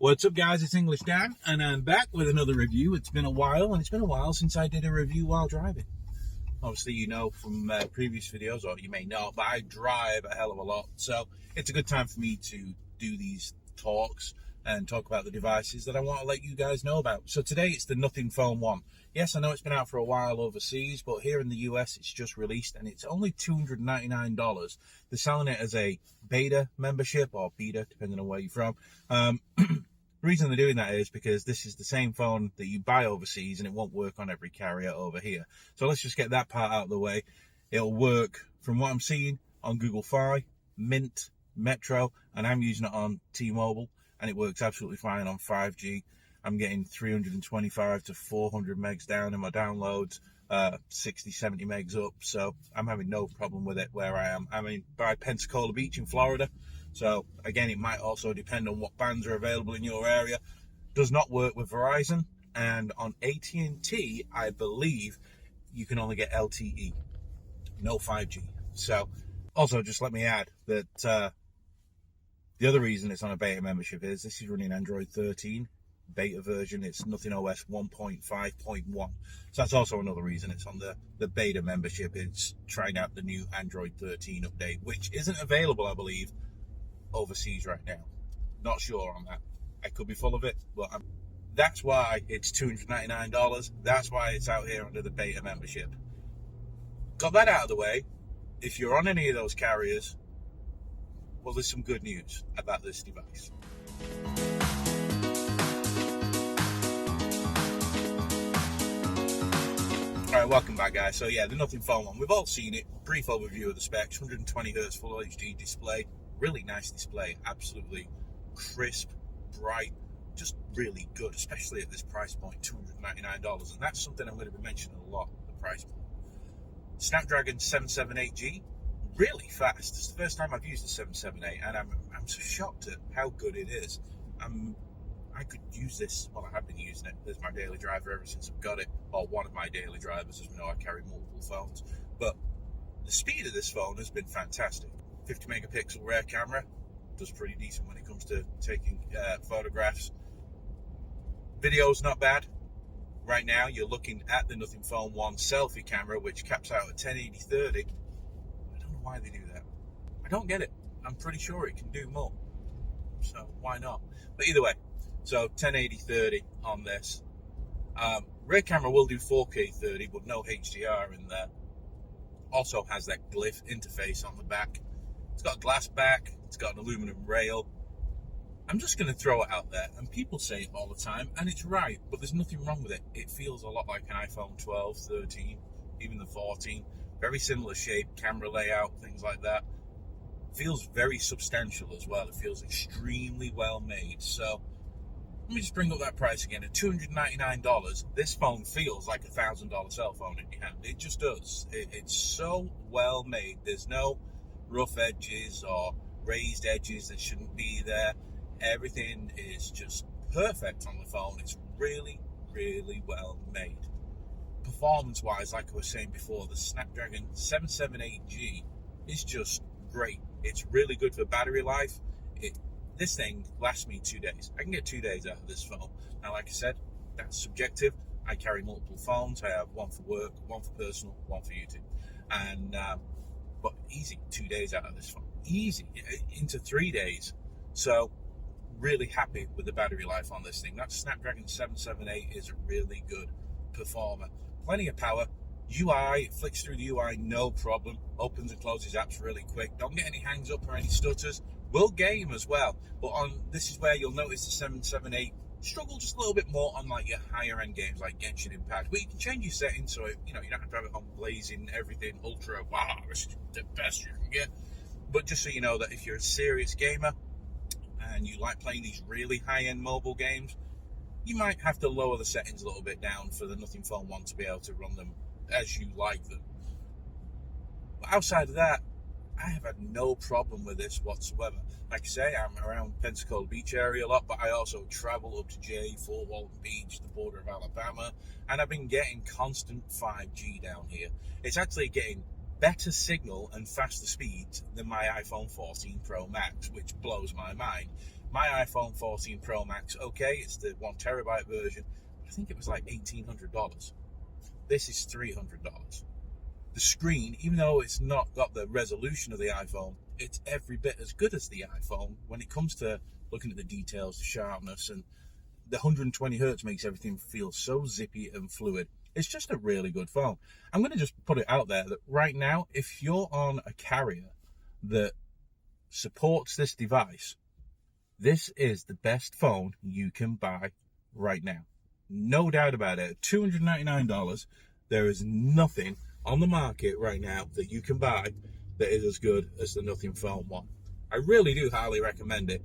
What's up, guys? It's English Dan, and I'm back with another review. It's been a while, and it's been a while since I did a review while driving. Obviously, you know from previous videos, or you may not, but I drive a hell of a lot, so it's a good time for me to do these talks and talk about the devices that I want to let you guys know about. So today, it's the Nothing Phone 1. Yes, I know it's been out for a while overseas, but here in the US, it's just released, and it's only $299. They're selling it as a beta membership, or beta, depending on where you're from. The reason they're doing that is because this is the same phone that you buy overseas and it won't work on every carrier over here. So let's just get that part out of the way. It'll work, from what I'm seeing, on Google Fi, Mint, Metro, and I'm using it on T-Mobile, and it works absolutely fine on 5G. I'm getting 325 to 400 megs down in my downloads, 60, 70 megs up, so I'm having no problem with it where I am. I'm by Pensacola Beach in Florida. So, again, it might also depend on what bands are available in your area. Does not work with Verizon. And on AT&T, I believe you can only get LTE, no 5G. So, also, just let me add that the other reason it's on a beta membership is this is running Android 13 beta version. It's Nothing OS 1.5.1. So that's also another reason it's on the beta membership. It's trying out the new Android 13 update, which isn't available, I believe, overseas right now. Not sure on that. I could be full of it, but that's why it's $299. That's why it's out here under the beta membership. Got that out of the way. If you're on any of those carriers, well, there's some good news about this device. Alright, welcome back, guys. So yeah, the Nothing Phone 1. We've all seen it. Brief overview of the specs. 120Hz Full HD display. Really nice display, absolutely crisp, bright, just really good, especially at this price point, $299. And that's something I'm going to be mentioning a lot, the price point. Snapdragon 778G, really fast. It's the first time I've used the 778, and I'm so shocked at how good it is. I could use this, well, I have been using it as my daily driver ever since I've got it, or one of my daily drivers, as we know I carry multiple phones. But the speed of this phone has been fantastic. 50 megapixel rear camera, does pretty decent when it comes to taking photographs. Video's not bad. Right now you're looking at the Nothing Phone 1 selfie camera, which caps out at 1080-30. I don't know why they do that. I don't get it. I'm pretty sure it can do more, so why not? But either way, so 1080-30 on this. Rear camera will do 4K 30, but no HDR in there. Also has that glyph interface on the back. It's got a glass back, it's got an aluminum rail. I'm just going to throw it out there, and people say it all the time, and it's right, but there's nothing wrong with it. It feels a lot like an iPhone 12, 13, even the 14. Very similar shape, camera layout, things like that. Feels very substantial as well. It feels extremely well made. So, let me just bring up that price again. At $299, this phone feels like a $1,000 cell phone in your hand. It just does. It's so well made. There's no rough edges or raised edges that shouldn't be there. Everything is just perfect on the phone. It's really, really well made. Performance wise, like I was saying before, the Snapdragon 778G is just great. It's really good for battery life. This thing lasts me 2 days. I can get 2 days out of this phone. Now, like I said, that's subjective. I carry multiple phones. I have one for work, one for personal, one for YouTube. And but easy, 2 days out of this phone. Easy, into 3 days. So, really happy with the battery life on this thing. That Snapdragon 778 is a really good performer. Plenty of power. UI, it flicks through the UI, no problem. Opens and closes apps really quick. Don't get any hangs up or any stutters. Will game as well. But this is where you'll notice the 778 struggle just a little bit more on like your higher end games like Genshin Impact, but you can change your settings so you don't have to have it on blazing everything ultra. Wow, this is the best you can get. But just so you know that if you're a serious gamer and you like playing these really high end mobile games, you might have to lower the settings a little bit down for the Nothing Phone 1 to be able to run them as you like them. But outside of that, I have had no problem with this whatsoever. Like I say, I'm around Pensacola Beach area a lot, but I also travel up to Fort Walton Beach, the border of Alabama, and I've been getting constant 5G down here. It's actually getting better signal and faster speeds than my iPhone 14 Pro Max, which blows my mind. My iPhone 14 Pro Max, okay, it's the 1 TB version. I think it was like $1,800. This is $300. The screen, even though it's not got the resolution of the iPhone, it's every bit as good as the iPhone when it comes to looking at the details, the sharpness, and the 120 hertz makes everything feel so zippy and fluid. It's just a really good phone. I'm going to just put it out there that right now, if you're on a carrier that supports this device, this is the best phone you can buy right now. No doubt about it. $299, there is nothing on the market right now that you can buy that is as good as the Nothing Phone 1. I really do highly recommend it.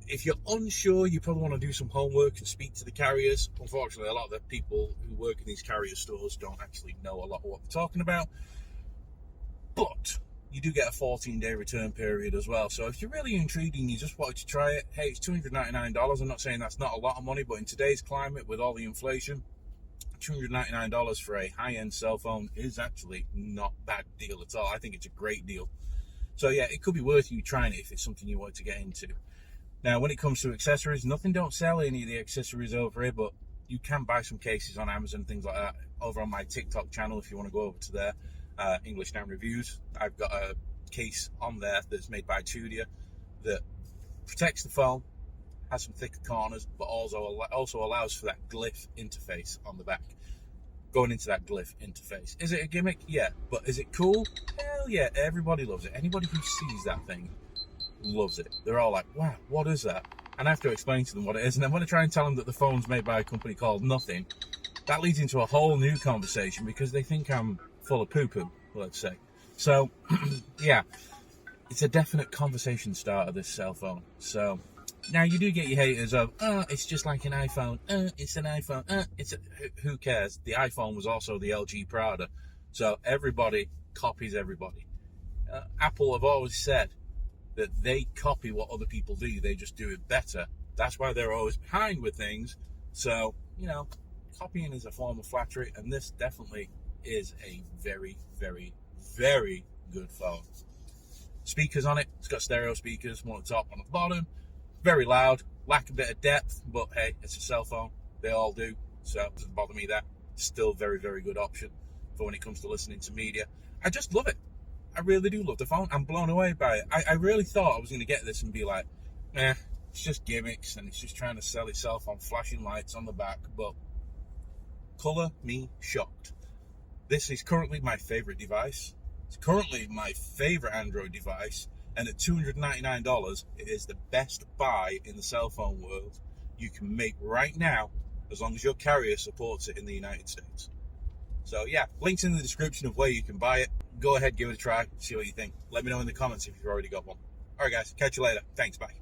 If you're unsure, you probably want to do some homework and speak to the carriers. Unfortunately, a lot of the people who work in these carrier stores don't actually know a lot of what they're talking about. But you do get a 14-day return period as well. So if you're really intrigued and you just wanted to try it, hey, it's $299. I'm not saying that's not a lot of money, but in today's climate with all the inflation, $299 for a high-end cell phone is actually not a bad deal at all. I think it's a great deal. So yeah, it could be worth you trying it if it's something you want to get into. Now, when it comes to accessories, Nothing don't sell any of the accessories over here, but you can buy some cases on Amazon, things like that. Over on my TikTok channel, if you want to go over to there, English Down Reviews, I've got a case on there that's made by Tudia that protects the phone, has some thicker corners, but also allows for that glyph interface on the back. Going into that glyph interface. Is it a gimmick? Yeah. But is it cool? Hell yeah. Everybody loves it. Anybody who sees that thing loves it. They're all like, wow, what is that? And I have to explain to them what it is. And then when I try and tell them that the phone's made by a company called Nothing, that leads into a whole new conversation because they think I'm full of poo-poo, let's say. So, yeah, it's a definite conversation starter, this cell phone. So, now you do get your haters of, it's just like an iPhone. It's an iPhone. Who cares? The iPhone was also the LG Prada. So, everybody copies everybody. Apple have always said that they copy what other people do. They just do it better. That's why they're always behind with things. So, copying is a form of flattery, and this definitely is a very, very, very good phone. Speakers on it. It's got stereo speakers, one at the top, one at the bottom. Very loud, lack a bit of depth, but hey, it's a cell phone. They all do, so it doesn't bother me that. Still a very, very good option for when it comes to listening to media. I just love it. I really do love the phone. I'm blown away by it. I really thought I was going to get this and be like, it's just gimmicks and it's just trying to sell itself on flashing lights on the back, but colour me shocked. This is currently my favourite device. It's currently my favourite Android device, and at $299, it is the best buy in the cell phone world you can make right now, as long as your carrier supports it in the United States. So yeah, links in the description of where you can buy it. Go ahead, give it a try, see what you think. Let me know in the comments if you've already got one. Alright guys, catch you later. Thanks, bye.